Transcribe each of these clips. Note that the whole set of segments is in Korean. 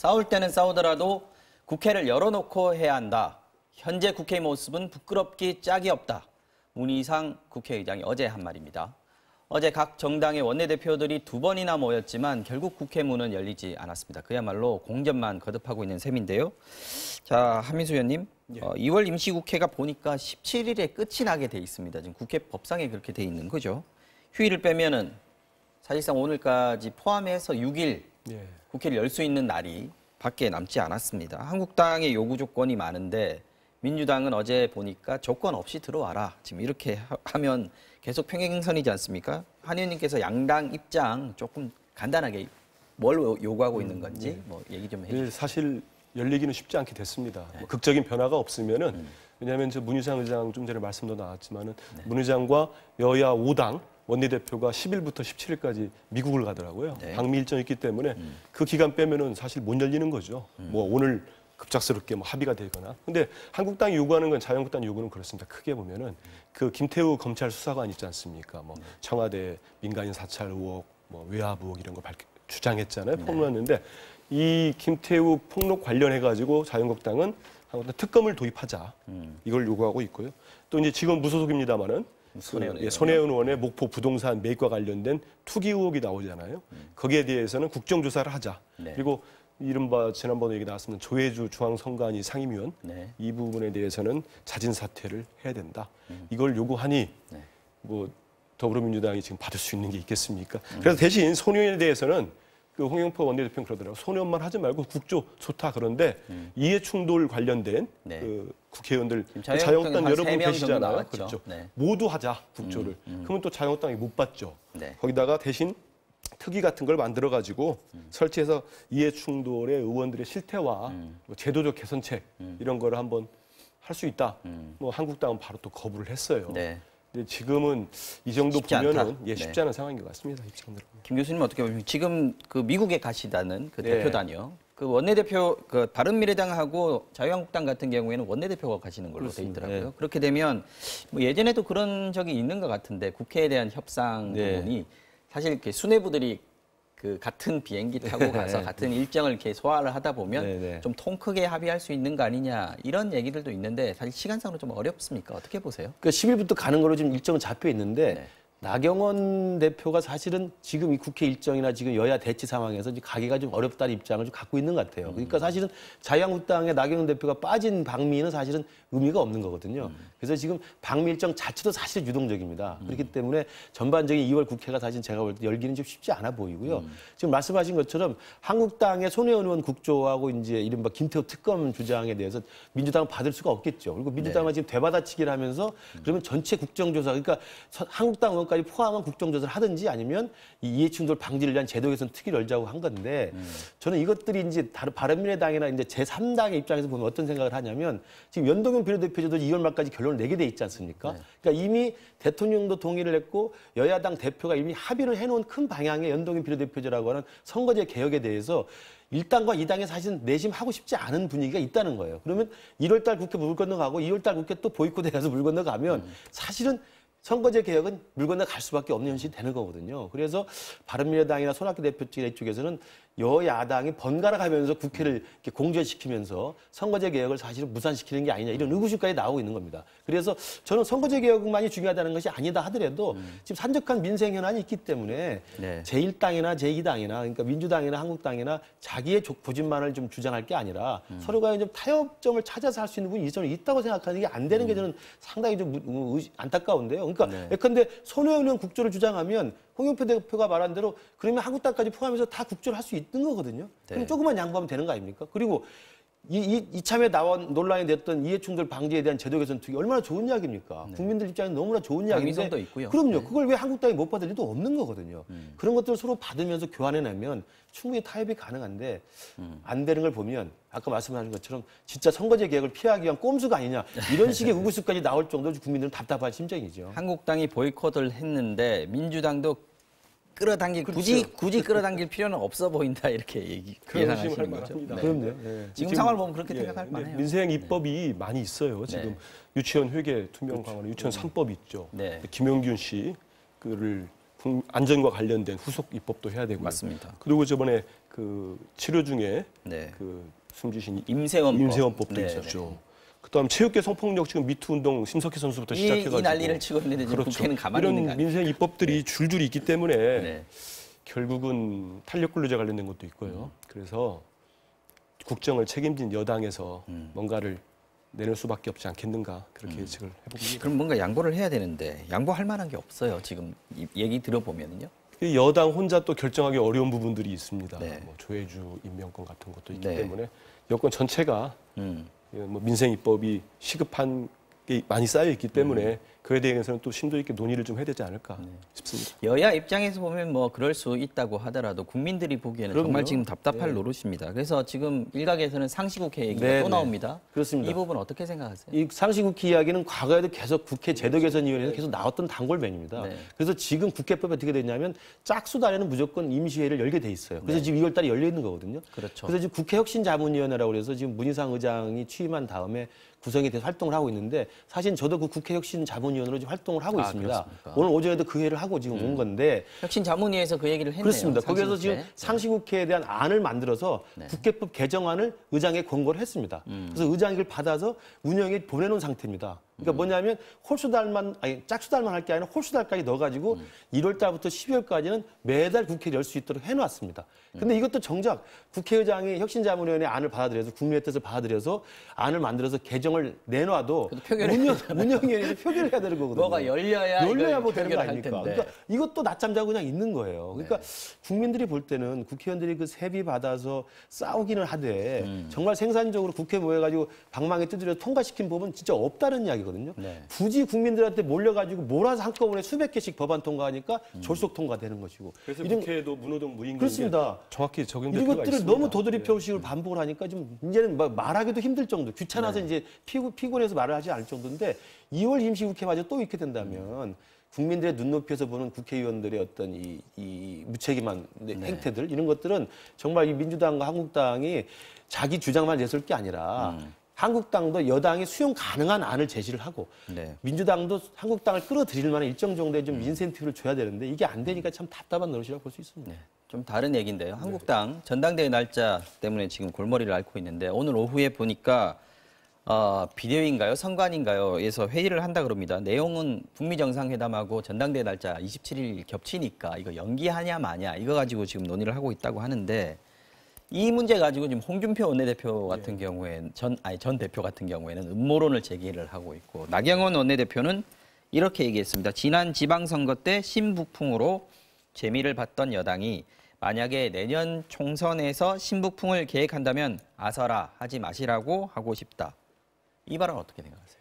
싸울 때는 싸우더라도 국회를 열어놓고 해야 한다. 현재 국회의 모습은 부끄럽기 짝이 없다. 문희상 국회의장이 어제 한 말입니다. 어제 각 정당의 원내대표들이 2번이나 모였지만 결국 국회 문은 열리지 않았습니다. 그야말로 공전만 거듭하고 있는 셈인데요. 자, 한민수 의원님, 2월 임시국회가 보니까 17일에 끝이 나게 돼 있습니다. 지금 국회 법상에 그렇게 돼 있는 거죠. 휴일을 빼면은 사실상 오늘까지 포함해서 6일 국회를 열 수 있는 날이 밖에 남지 않았습니다. 한국당의 요구 조건이 많은데 민주당은 어제 보니까 조건 없이 들어와라. 지금 이렇게 하면 계속 평행선이지 않습니까? 한 의원님께서 양당 입장 조금 간단하게 뭘 요구하고 있는 건지 뭐 얘기 좀 해주세요. 사실 열리기는 쉽지 않게 됐습니다. 뭐 극적인 변화가 없으면은 왜냐하면 문희상 의장 좀 전에 말씀도 나왔지만은 문 의장과 여야 5당 원내대표가 10일부터 17일까지 미국을 가더라고요. 방미 일정이 있기 때문에 그 기간 빼면은 사실 못 열리는 거죠. 뭐 오늘 급작스럽게 뭐 합의가 되거나. 근데 한국당이 요구하는 건 자유한국당 요구는 그렇습니다. 크게 보면은 그 김태우 검찰 수사관 있지 않습니까? 뭐 청와대 민간인 사찰 의혹, 뭐 외압 의혹 이런 걸 주장했잖아요. 폭로했는데 이 김태우 폭로 관련해 가지고 자유한국당은 한국당 특검을 도입하자. 이걸 요구하고 있고요. 또 이제 지금 무소속입니다만은 손혜원 의원의 목포 부동산 매입과 관련된 투기 의혹이 나오잖아요. 거기에 대해서는 국정조사를 하자. 그리고 이른바 지난번에 얘기 나왔습니다. 조혜주 중앙선관위 상임위원 이 부분에 대해서는 자진 사퇴를 해야 된다. 이걸 요구하니 뭐 더불어민주당이 지금 받을 수 있는 게 있겠습니까? 그래서 대신 소년에 대해서는 그 홍영표 원내대표는 그러더라고요. 소년만 하지 말고 국조 좋다. 그런데 이해충돌 관련된 그 국회의원들 자유한국당 여러분 계시잖아요. 그렇죠. 모두 하자 국조를. 그러면 또 자유한국당이 못 받죠. 거기다가 대신 특위 같은 걸 만들어가지고 설치해서 이해충돌의 의원들의 실태와 뭐 제도적 개선책 이런 거를 한번 할 수 있다. 뭐 한국당은 바로 또 거부를 했어요. 근데 지금은 이 정도 보면은 쉽지 않은 상황인 것 같습니다. 입장대로. 김 교수님 어떻게 보십니까? 지금 그 미국에 가시다는 그 대표단이요. 그 원내대표 그 바른미래당하고 자유한국당 같은 경우에는 원내대표가 가시는 걸로 돼 있더라고요. 그렇게 되면 뭐 예전에도 그런 적이 있는 것 같은데 국회에 대한 협상 부분이 사실 이렇게 수뇌부들이 그 같은 비행기 타고 가서 같은 일정을 이렇게 소화를 하다 보면 좀 통 크게 합의할 수 있는 거 아니냐 이런 얘기들도 있는데 사실 시간상으로 좀 어렵습니까? 어떻게 보세요? 그러니까 10일부터 가는 걸로 지금 일정은 잡혀 있는데 나경원 대표가 사실은 지금 이 국회 일정이나 지금 여야 대치 상황에서 가기가 좀 어렵다는 입장을 좀 갖고 있는 것 같아요. 그러니까 사실은 자유한국당의 나경원 대표가 빠진 방미는 사실은 의미가 없는 거거든요. 그래서 지금 방미 일정 자체도 사실은 유동적입니다. 그렇기 때문에 전반적인 2월 국회가 사실 제가 볼 때 열기는 좀 쉽지 않아 보이고요. 지금 말씀하신 것처럼 한국당의 손혜원 의원 국조하고 이제 이른바 김태우 특검 주장에 대해서 민주당은 받을 수가 없겠죠. 그리고 민주당은 지금 되받아치기를 하면서 그러면 전체 국정조사, 그러니까 한국당 의원까지 포함한 국정조사를 하든지 아니면 이 이해충돌 방지를 위한 제도 개선 특위를 열자고 한 건데 저는 이것들이 이제 바른미래당이나 이제 제3당의 입장에서 보면 어떤 생각을 하냐면 지금 연동형 비례대표제도 2월 말까지 결론을 내게 돼 있지 않습니까? 그러니까 이미 대통령도 동의를 했고 여야당 대표가 이미 합의를 해놓은 큰 방향의 연동형 비례대표제라고 하는 선거제 개혁에 대해서 1당과 2당에 사실은 내심하고 싶지 않은 분위기가 있다는 거예요. 그러면 1월 달 국회 물 건너가고 2월 달 국회 또 보이콧해가서 물 건너가면 사실은 선거제 개혁은 물 건너갈 수밖에 없는 현실이 되는 거거든요. 그래서 바른미래당이나 손학규 대표 쪽에서는 여야당이 번갈아 가면서 국회를 이렇게 공조시키면서 선거제 개혁을 사실은 무산시키는 게 아니냐 이런 의구심까지 나오고 있는 겁니다. 그래서 저는 선거제 개혁만이 중요하다는 것이 아니다 하더라도 지금 산적한 민생 현안이 있기 때문에 제1당이나 제2당이나 그러니까 민주당이나 한국당이나 자기의 고집만을 좀 주장할 게 아니라 서로가 좀 타협점을 찾아서 할 수 있는 부분이 저는 있다고 생각하는 게 안 되는 게 저는 상당히 좀 안타까운데요. 그러니까 예컨대 손혜원 의원 국조를 주장하면 홍영표 대표가 말한 대로 그러면 한국당까지 포함해서 다 국조를 할 수 있는 거거든요. 그럼 조금만 양보하면 되는 거 아닙니까? 그리고 이참에 논란이 됐던 이해충돌 방지에 대한 제도 개선 특위 얼마나 좋은 이야기입니까? 국민들 입장에는 너무나 좋은 이야기인데 있고요. 그럼요. 그걸 왜 한국당이 못 받을 리도 없는 거거든요. 그런 것들을 서로 받으면서 교환해내면 충분히 타협이 가능한데 안 되는 걸 보면 아까 말씀하신 것처럼 진짜 선거제 개혁을 피하기 위한 꼼수가 아니냐 이런 식의 의구심까지 나올 정도로 국민들은 답답할 심정이죠. 한국당이 보이콧을 했는데 민주당도 끌어당길 굳이 끌어당길 필요는 없어 보인다 이렇게 예상하시는 거죠. 그럼요. 지금 상황을 보면 그렇게 생각할 만해요. 민생 입법이 많이 있어요. 지금 유치원 회계 투명 강화, 유치원 3법 있죠. 김영균 씨 그를 안전과 관련된 후속 입법도 해야 되고요. 맞습니다. 그리고 저번에 그 치료 중에 네. 그 숨지신 임세원법도 있었죠. 그다음 체육계 성폭력 지금 미투 운동 심석희 선수부터 시작해가지고 이 난리를 치고 있는데 지금 그렇죠. 국회는 가만히 있는 거 이런 아니에요? 민생 입법들이 줄줄이 있기 때문에 네. 결국은 탄력근로제 관련된 것도 있고요. 그래서 국정을 책임진 여당에서 뭔가를 내놓을 수밖에 없지 않겠는가 그렇게 예측을 해봅니다. 그럼 뭔가 양보를 해야 되는데 양보할 만한 게 없어요. 지금 이 얘기 들어보면요. 여당 혼자 또 결정하기 어려운 부분들이 있습니다. 네. 뭐 조혜주 임명권 같은 것도 있기 네. 때문에 여권 전체가 뭐 민생 입법이 시급한 게 많이 쌓여 있기 때문에 그에 대해서는 또 심도 있게 논의를 좀 해야 되지 않을까 싶습니다. 여야 입장에서 보면 뭐 그럴 수 있다고 하더라도 국민들이 보기에는 그럼요. 정말 지금 답답할 네. 노릇입니다. 그래서 지금 일각에서는 상시국회 얘기가 네, 또 네. 나옵니다. 그렇습니다. 이 부분 어떻게 생각하세요? 이 상시국회 이야기는 과거에도 계속 국회 제도개선위원회에서 계속 나왔던 단골맨입니다. 네. 그래서 지금 국회법이 어떻게 됐냐면 짝수 달에는 무조건 임시회를 열게 돼 있어요. 그래서 지금 2월 달에 열려 있는 거거든요. 그렇죠. 그래서 지금 국회혁신자문위원회라고 그래서 지금 문희상 의장이 취임한 다음에 구성이 돼서 활동을 하고 있는데 사실 저도 그 국회혁신자문위원으로 지금 활동을 하고 있습니다. 그렇습니까? 오늘 오전에도 그 회를 하고 지금 온 건데 혁신자문위에서 그 얘기를 했네요. 그렇습니다. 거기에서 상시국회. 지금 상시국회에 대한 안을 만들어서 국회법 개정안을 의장에 권고를 했습니다. 그래서 의장이 이걸 받아서 운영에 보내놓은 상태입니다. 그러니까 뭐냐면 홀수달만 아니 짝수달만 할 게 아니라 홀수달까지 넣어가지고 1월 달부터 12월까지는 매달 국회를 열 수 있도록 해놨습니다. 근데 이것도 정작 국회의장이 혁신자문위원회 안을 받아들여서 국민의 뜻을 받아들여서 안을 만들어서 개정을 내놔도 운영위원회에서 표결을 해야 되는 거거든요. 뭐가 열려야 뭐 되는 거 표결을 할 아닙니까? 텐데. 그러니까 이것도 낮잠 자고 그냥 있는 거예요. 그러니까 국민들이 볼 때는 국회의원들이 그 세비 받아서 싸우기는 하되 정말 생산적으로 국회 모여가지고 방망이 두드려 통과시킨 법은 진짜 없다는 이야기거든요. 네. 굳이 국민들한테 몰려가지고 몰아서 한꺼번에 수백 개씩 법안 통과하니까 졸속 통과되는 것이고. 그래서 이런- 국회에도 문호동 무임금이 그렇습니다. 정확히 적용될 이런 필요가 것들을 있습니다. 너무 도드리표식으로 반복을 하니까 좀 이제는 말하기도 힘들 정도, 귀찮아서 이제 피곤해서 말을 하지 않을 정도인데 2월 임시국회마저 또 이렇게 된다면 국민들의 눈높이에서 보는 국회의원들의 어떤 이 무책임한 행태들 이런 것들은 정말 이 민주당과 한국당이 자기 주장만 내세울 게 아니라 한국당도 여당이 수용 가능한 안을 제시를 하고 네. 민주당도 한국당을 끌어들일 만한 일정 정도의 좀 인센티브를 줘야 되는데 이게 안 되니까 참 답답한 노릇이라고 볼 수 있습니다. 네. 좀 다른 얘기인데요. 한국당 전당대회 날짜 때문에 지금 골머리를 앓고 있는데 오늘 오후에 보니까 비대위인가요? 선관인가요?에서 회의를 한다 그럽니다. 내용은 북미 정상회담하고 전당대회 날짜 27일 겹치니까 이거 연기하냐 마냐 이거 가지고 지금 논의를 하고 있다고 하는데 이 문제 가지고 지금 홍준표 원내대표 같은 경우에는 전 대표 같은 경우에는 음모론을 제기를 하고 있고 나경원 원내대표는 이렇게 얘기했습니다. 지난 지방선거 때 신북풍으로 재미를 봤던 여당이 만약에 내년 총선에서 신북풍을 계획한다면 아서라 하지 마시라고 하고 싶다. 이 발언 어떻게 생각하세요?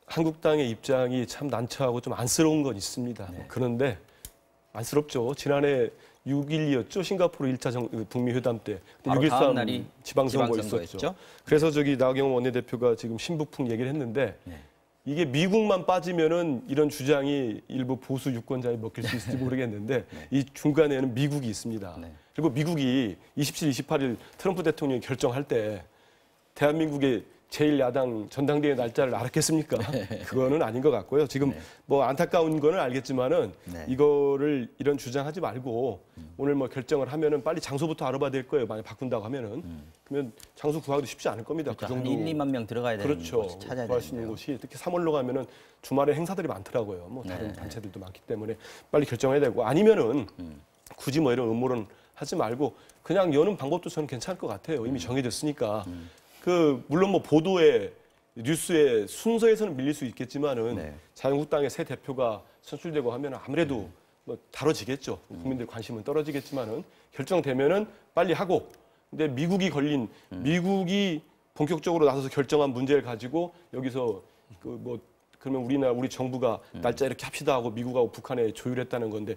한국당의 입장이 참 난처하고 좀 안쓰러운 건 있습니다. 그런데 안쓰럽죠. 지난해 6.12였죠. 싱가포르 1차 북미 회담 때. 바로 다음 6.13 날이 지방선거 지방선거였죠. 있었죠. 그래서 나경원 원내대표가 지금 신북풍 얘기를 했는데 이게 미국만 빠지면은 이런 주장이 일부 보수 유권자에 먹힐 수 있을지 모르겠는데 이 중간에는 미국이 있습니다. 그리고 미국이 27, 28일 트럼프 대통령이 결정할 때 대한민국의 제1야당 전당대회 날짜를 알았겠습니까? 그거는 아닌 것 같고요. 지금 뭐 안타까운 거는 알겠지만은 이거를 이런 주장하지 말고 오늘 뭐 결정을 하면은 빨리 장소부터 알아봐야 될 거예요. 만약 바꾼다고 하면은 그러면 장소 구하기도 쉽지 않을 겁니다. 그러니까 그 한 정도 1, 2만 명 들어가야 되는 그렇죠. 곳을 찾아야 구할 수 있는 되는데요. 곳이 특히 3월로 가면은 주말에 행사들이 많더라고요. 뭐 다른 단체들도 많기 때문에 빨리 결정해야 되고 아니면은 굳이 뭐 이런 음모론 하지 말고 그냥 여는 방법도 저는 괜찮을 것 같아요. 이미 정해졌으니까. 물론 뭐 보도에 뉴스의 순서에서는 밀릴 수 있겠지만은 자유한국당의 새 대표가 선출되고 하면 아무래도 뭐 다뤄지겠죠. 국민들 관심은 떨어지겠지만은 결정되면은 빨리 하고. 근데 미국이 본격적으로 나서서 결정한 문제를 가지고 여기서 그러면 우리 정부가 날짜 이렇게 합시다 하고 미국하고 북한에 조율했다는 건데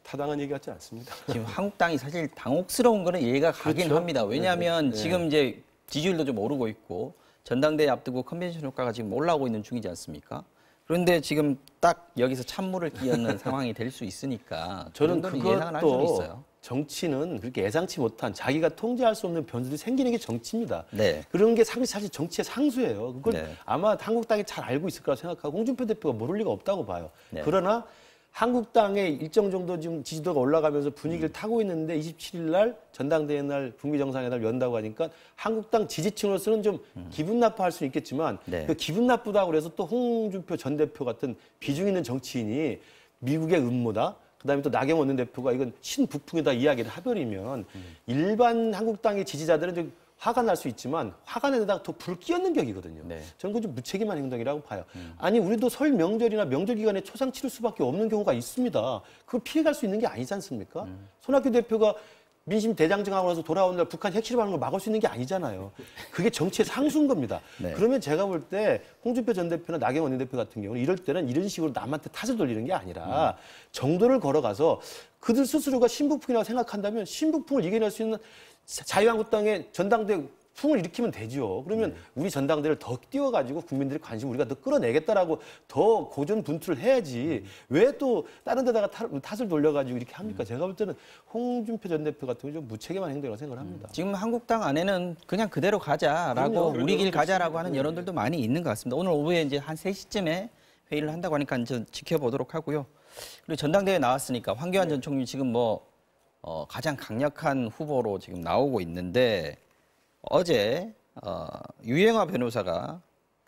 타당한 얘기 같지는 않습니다. 지금 한국당이 사실 당혹스러운 거는 이해가 가긴 그렇죠. 합니다. 왜냐하면 지금 이제 지지율도 좀 오르고 있고 전당대회 앞두고 컨벤션 효과가 지금 올라오고 있는 중이지 않습니까? 그런데 지금 딱 여기서 찬물을 끼얹는 상황이 될 수 있으니까 저는 그 정도는 예상을 할 수는 그것도 있어요. 정치는 그렇게 예상치 못한 자기가 통제할 수 없는 변수들이 생기는 게 정치입니다. 네. 그런 게 사실 정치의 상수예요. 그걸 네. 아마 한국당이 잘 알고 있을 거라 생각하고 홍준표 대표가 모를 리가 없다고 봐요. 네. 그러나 한국당의 일정 정도 지금 지지도가 올라가면서 분위기를 타고 있는데 27일 날 전당대회 날 북미 정상회담을 연다고 하니까 한국당 지지층으로서는 좀 기분 나빠할 수는 있겠지만 네. 그 기분 나쁘다고 그래서 또 홍준표 전 대표 같은 비중 있는 정치인이 미국의 음모다. 그다음에 또 나경원 원내대표가 이건 신북풍이다 이야기를 해버리면 일반 한국당의 지지자들은 좀 화가 날 수 있지만 화가 내다가 더 불 끼얹는 격이거든요. 네. 저는 그건 좀 무책임한 행동이라고 봐요. 아니 우리도 설 명절이나 명절 기간에 초상 치를 수밖에 없는 경우가 있습니다. 그걸 피해갈 수 있는 게 아니지 않습니까? 손학규 대표가 민심 대장정하고 나서 돌아오는 날 북한 핵실험하는 걸 막을 수 있는 게 아니잖아요. 그게 정치의 상수인 겁니다. 네. 그러면 제가 볼 때 홍준표 전 대표나 나경원 원내대표 같은 경우는 이럴 때는 이런 식으로 남한테 탓을 돌리는 게 아니라 정도를 걸어가서 그들 스스로가 신북풍이라고 생각한다면 신북풍을 이겨낼 수 있는 자유한국당의 전당대회 풍을 일으키면 되죠. 그러면 우리 전당대회를 더 띄워가지고 국민들의 관심 우리가 더 끌어내겠다라고 더 고전분투를 해야지 왜 또 다른 데다가 탓을 돌려가지고 이렇게 합니까? 제가 볼 때는 홍준표 전 대표 같은 경우 좀 무책임한 행동이라고 생각을 합니다. 지금 한국당 안에는 그냥 그대로 가자라고 그럼요. 우리 길 가자라고 하는 여론들도 많이 있는 것 같습니다. 오늘 오후에 이제 한 3시쯤에 회의를 한다고 하니까 좀 지켜보도록 하고요. 그리고 전당대회에 나왔으니까 황교안 전 총리 지금 가장 강력한 후보로 지금 나오고 있는데 어제 유영하 변호사가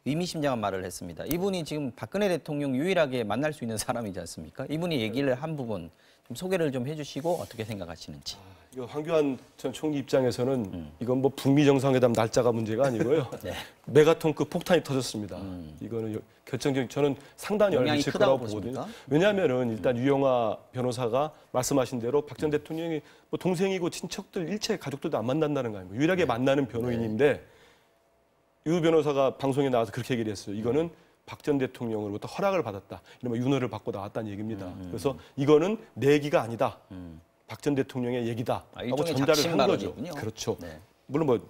의미심장한 말을 했습니다. 이분이 지금 박근혜 대통령 유일하게 만날 수 있는 사람이지 않습니까? 이분이 얘기를 한 부분 좀 소개를 좀 해주시고 어떻게 생각하시는지. 이거 황교안 전 총리 입장에서는 이건 뭐 북미 정상회담 날짜가 문제가 아니고요. 네. 메가톤급 폭탄이 터졌습니다. 이거는 결정적인 저는 상당히 영향이 영향이 미칠 크다고 거라고 보거든요. 보십니까? 왜냐하면은 일단 유영하 변호사가 말씀하신 대로 박 전 대통령이 뭐 동생이고 친척들 일체 가족들도 안 만난다는 거 아닙니까? 유일하게 만나는 변호인인데 유 변호사가 방송에 나와서 그렇게 얘기를 했어요. 이거는 박 전 대통령으로부터 허락을 받았다. 이러면 윤허를 받고 나왔다는 얘기입니다. 그래서 이거는 내 얘기가 아니다. 박 전 대통령의 얘기다. 하고 일종의 전달을 작심 한 거죠. 발언이군요. 그렇죠. 네. 물론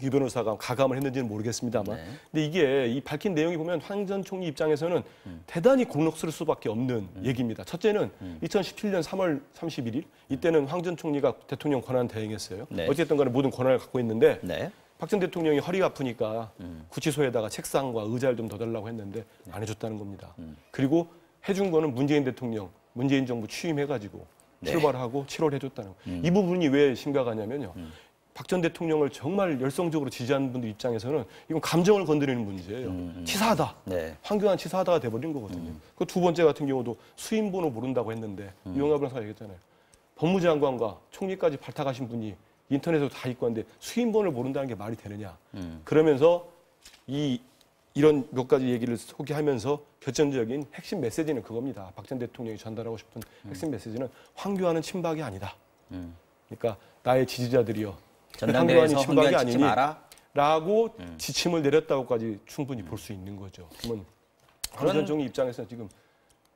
유 변호사가 가감을 했는지는 모르겠습니다만, 네. 근데 이게 이 밝힌 내용이 보면 황 전 총리 입장에서는 대단히 곤혹스러울 수밖에 없는 얘기입니다. 첫째는 2017년 3월 31일 이때는 황 전 총리가 대통령 권한 대행했어요. 네. 어쨌든 간에 모든 권한을 갖고 있는데 네. 박 전 대통령이 허리가 아프니까 구치소에다가 책상과 의자를 좀 더 달라고 했는데 안 해줬다는 겁니다. 그리고 해준 거는 문재인 대통령, 문재인 정부 취임해가지고 네. 출발하고 7월 해줬다는 거. 이 부분이 왜 심각하냐면요. 박 전 대통령을 정말 열성적으로 지지하는 분들 입장에서는 이건 감정을 건드리는 문제예요. 치사하다. 네. 황교안 치사하다가 돼버린 거거든요. 그 두 번째 같은 경우도 수임 번호 모른다고 했는데 유영하 변호사가 얘기했잖아요. 법무장관과 총리까지 발탁하신 분이 인터넷에도 다 있고 한데 수임 번호를 모른다는 게 말이 되느냐. 그러면서 이런 몇 가지 얘기를 소개하면서 결정적인 핵심 메시지는 그겁니다. 박 전 대통령이 전달하고 싶은 핵심 메시지는 황교안은 친박이 아니다. 그러니까 나의 지지자들이여. 전당대회에서 황교안 찍지 아니니 마라. 라고 지침을 내렸다고까지 충분히 볼 수 있는 거죠. 그러면 황 전 총리 입장에서는 지금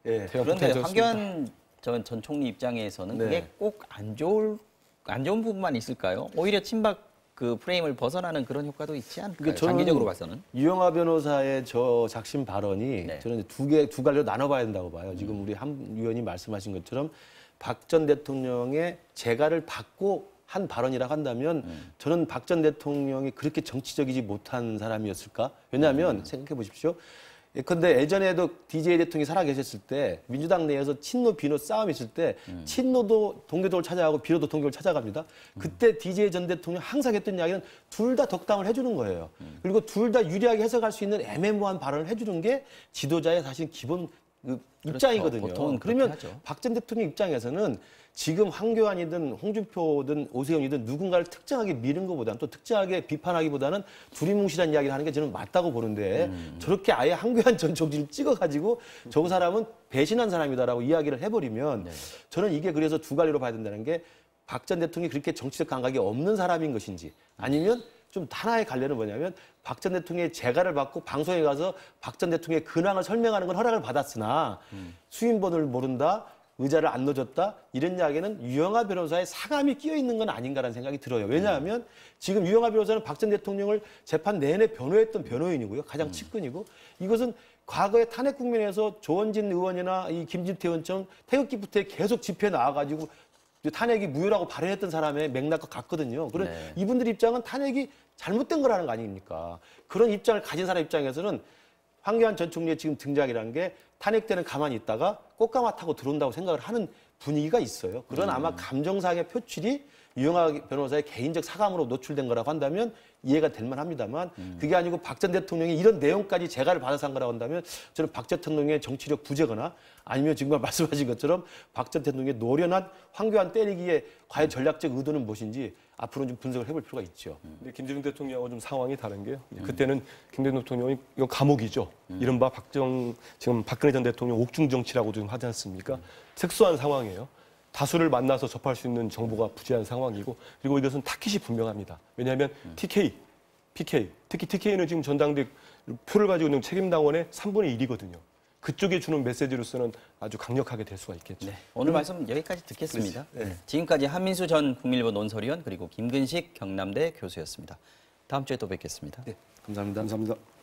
대형 그런데 폭탄이 터졌습니다. 황교안 전 총리 입장에서는 네. 그게 꼭 안 좋은 부분만 있을까요? 오히려 친박 그 프레임을 벗어나는 그런 효과도 있지 않을까요? 그러니까 저는 장기적으로 봐서는. 유영하 변호사의 저 작심 발언이 네. 저는 두 갈래로 나눠봐야 된다고 봐요. 지금 우리 한 의원이 말씀하신 것처럼 박 전 대통령의 재가를 받고 한 발언이라고 한다면 저는 박 전 대통령이 그렇게 정치적이지 못한 사람이었을까? 왜냐하면 생각해 보십시오. 예컨대 예전에도 DJ 대통령이 살아계셨을 때 민주당 내에서 친노 비노 싸움이 있을 때 친노도 동교동을 찾아가고 비노도 동교를 찾아갑니다. 그때 DJ 전 대통령 항상 했던 이야기는 둘 다 덕담을 해주는 거예요. 그리고 둘 다 유리하게 해석할 수 있는 애매모호한 발언을 해주는 게 지도자의 사실 기본 입장이거든요. 보통은 그러면 그렇게 하죠. 박 전 대통령 입장에서는 지금 황교안이든 홍준표든 오세훈이든 누군가를 특정하게 미는 것보다는 또 특정하게 비판하기보다는 두리뭉실한 이야기를 하는 게 저는 맞다고 보는데 저렇게 아예 황교안 전 총리를 찍어가지고 저 사람은 배신한 사람이다라고 이야기를 해버리면 저는 이게 그래서 두 갈래로 봐야 된다는 게 박 전 대통령이 그렇게 정치적 감각이 없는 사람인 것인지 아니면 좀 하나의 갈래는 뭐냐면 박 전 대통령의 재가를 받고 방송에 가서 박 전 대통령의 근황을 설명하는 건 허락을 받았으나 수임번호를 모른다, 의자를 안 넣어줬다 이런 이야기는 유영하 변호사의 사감이 끼어 있는 건 아닌가라는 생각이 들어요. 왜냐하면 지금 유영하 변호사는 박 전 대통령을 재판 내내 변호했던 변호인이고요. 가장 측근이고 이것은 과거에 탄핵 국면에서 조원진 의원이나 이 김진태 의원처럼 태극기부터 계속 집회에 나와가지고 탄핵이 무효라고 발언했던 사람의 맥락과 같거든요. 그런 네. 이분들 입장은 탄핵이 잘못된 거라는 거 아닙니까? 그런 입장을 가진 사람 입장에서는 황교안 전 총리의 지금 등장이라는 게 탄핵 때는 가만히 있다가 꽃가마 타고 들어온다고 생각을 하는 분위기가 있어요. 그런 아마 감정사의 표출이 유영하 변호사의 개인적 사감으로 노출된 거라고 한다면 이해가 될 만합니다만 그게 아니고 박 전 대통령이 이런 내용까지 재가를 받아서 한 거라고 한다면 저는 박 전 대통령의 정치력 부재거나 아니면 지금 말씀하신 것처럼 박 전 대통령의 노련한 황교안 때리기에 과연 전략적 의도는 무엇인지 앞으로는 좀 분석을 해볼 필요가 있죠. 근데 김대중 대통령하고 좀 상황이 다른 게요. 그때는 김대중 대통령이 이거 감옥이죠. 이른바 지금 박근혜 전 대통령 옥중 정치라고 좀 하지 않습니까? 특수한 상황이에요. 다수를 만나서 접할 수 있는 정보가 부재한 상황이고 그리고 이것은 타깃이 분명합니다. 왜냐하면 TK, PK, 특히 TK는 지금 전당대 표를 가지고 있는 책임당원의 3분의 1이거든요. 그쪽에 주는 메시지로서는 아주 강력하게 될 수가 있겠죠. 네, 오늘 말씀 여기까지 듣겠습니다. 네. 지금까지 한민수 전 국민일보 논설위원 그리고 김근식 경남대 교수였습니다. 다음 주에 또 뵙겠습니다. 네, 감사합니다. 감사합니다.